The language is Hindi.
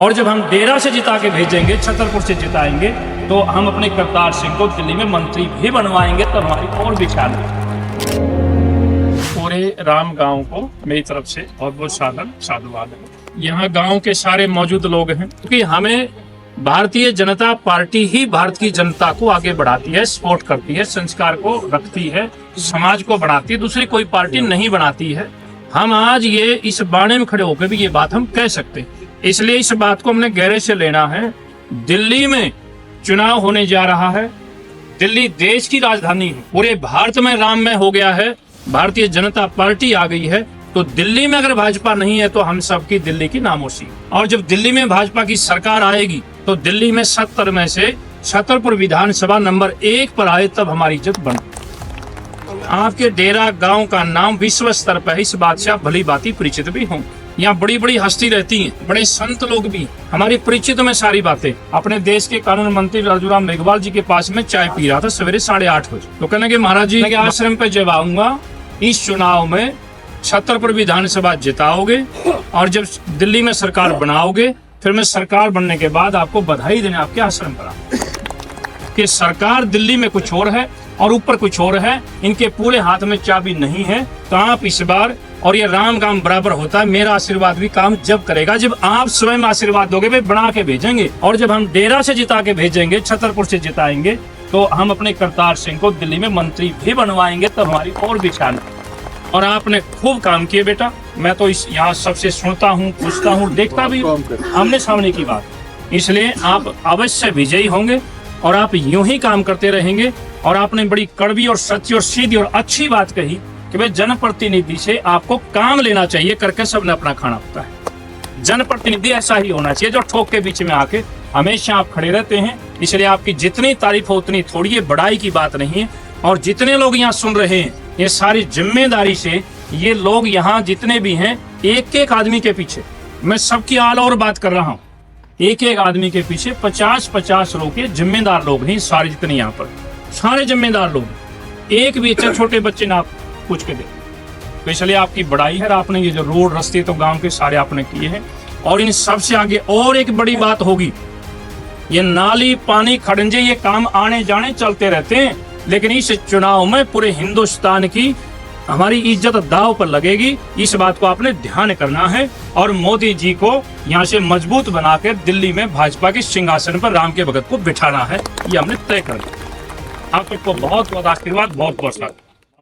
और जब हम डेरा से जिता के भेजेंगे, छतरपुर से जिताएंगे, तो हम अपने करतार सिंह को दिल्ली में मंत्री भी बनवाएंगे, तो हमारी और भी ख्याल है। पूरे राम गांव को मेरी तरफ से बहुत बहुत साधुवाद है। यहाँ गांव के सारे मौजूद लोग हैं, क्योंकि हमें भारतीय जनता पार्टी ही भारत की जनता को आगे बढ़ाती है, सपोर्ट करती है, संस्कार को रखती है, समाज को बढ़ाती है, दूसरी कोई पार्टी नहीं बनाती है। हम आज ये इस बाणे में खड़े होकर भी ये बात हम कह सकते हैं, इसलिए इस बात को हमने गहरे से लेना है। दिल्ली में चुनाव होने जा रहा है, दिल्ली देश की राजधानी है, पूरे भारत में राममय हो गया है, भारतीय जनता पार्टी आ गई है, तो दिल्ली में अगर भाजपा नहीं है तो हम सबकी दिल्ली की नामोशी। और जब दिल्ली में भाजपा की सरकार आएगी तो दिल्ली में 70 में से छतरपुर विधानसभा नंबर 1 पर आए, तब हमारी इज्जत बने। आपके डेरा गांव का नाम विश्व स्तर पर है, इस बात से आप भली बाती परिचित भी हों। यहाँ बड़ी बड़ी हस्ती रहती हैं, बड़े संत लोग भी हमारी परिचित में सारी बातें। अपने देश के कानून मंत्री राजूराम मेघवाल जी के पास में चाय पी रहा था सवेरे 8:30 बजे, तो कहने के महाराज जी के आश्रम पे जब आऊंगा, इस चुनाव में छतरपुर विधानसभा जिताओगे और जब दिल्ली में सरकार बनाओगे, फिर मैं सरकार बनने के बाद आपको बधाई देने आपके आश्रम पर आऊंगा। कि सरकार दिल्ली में कुछ और है और ऊपर कुछ और है, इनके पूरे हाथ में चाबी नहीं है। तो आप इस बार, और ये राम काम बराबर होता है, मेरा आशीर्वाद भी काम जब करेगा जब आप स्वयं आशीर्वाद दोगे, भाई बना के भेजेंगे। और जब हम डेरा से जिता के भेजेंगे, छतरपुर से जिताएंगे, तो हम अपने करतार सिंह को दिल्ली में मंत्री भी बनवाएंगे, तब हमारी और भी ख्याल है। और आपने खूब काम किए बेटा, मैं तो इस यहाँ सबसे सुनता हूँ, पूछता हूँ, देखता भी आमने सामने की बात, इसलिए आप अवश्य विजयी होंगे और आप यूं ही काम करते रहेंगे। और आपने बड़ी कड़वी और सच्ची और सीधी और अच्छी बात कही कि भाई जनप्रतिनिधि से आपको काम लेना चाहिए, करके सबने अपना खाना होता है। जनप्रतिनिधि ऐसा ही होना चाहिए जो ठोक के बीच में आके हमेशा आप खड़े रहते हैं। इसलिए आपकी जितनी तारीफ हो उतनी थोड़ी है, बड़ाई की बात नहीं है। और जितने लोग यहाँ सुन रहे हैं, ये सारी जिम्मेदारी से ये लोग यहाँ जितने भी हैं, एक एक आदमी के पीछे, मैं सबकी आल और बात कर रहा हूँ, एक एक आदमी के पीछे 50-50 लोग के जिम्मेदार लोग हैं। सारे जितने यहाँ पर सारे जिम्मेदार लोग, एक भी अच्छा छोटे बच्चे ना पूछ के दे। तो इसलिए आपकी बड़ाई है, आपने ये जो रोड रास्ते तो गांव के सारे आपने किए हैं। और इन सबसे आगे और एक बड़ी बात होगी, ये नाली पानी खड़ंजे ये काम आने जाने चलते रहते हैं, लेकिन इस चुनाव में पूरे हिंदुस्तान की हमारी इज्जत दांव पर लगेगी। इस बात को आपने ध्यान करना है और मोदी जी को यहाँ से मजबूत बनाकर दिल्ली में भाजपा के सिंहासन पर राम के भगत को बिठाना है, ये हमने तय कर लिया। आपको बहुत बहुत आशीर्वाद, बहुत बहुत साथ।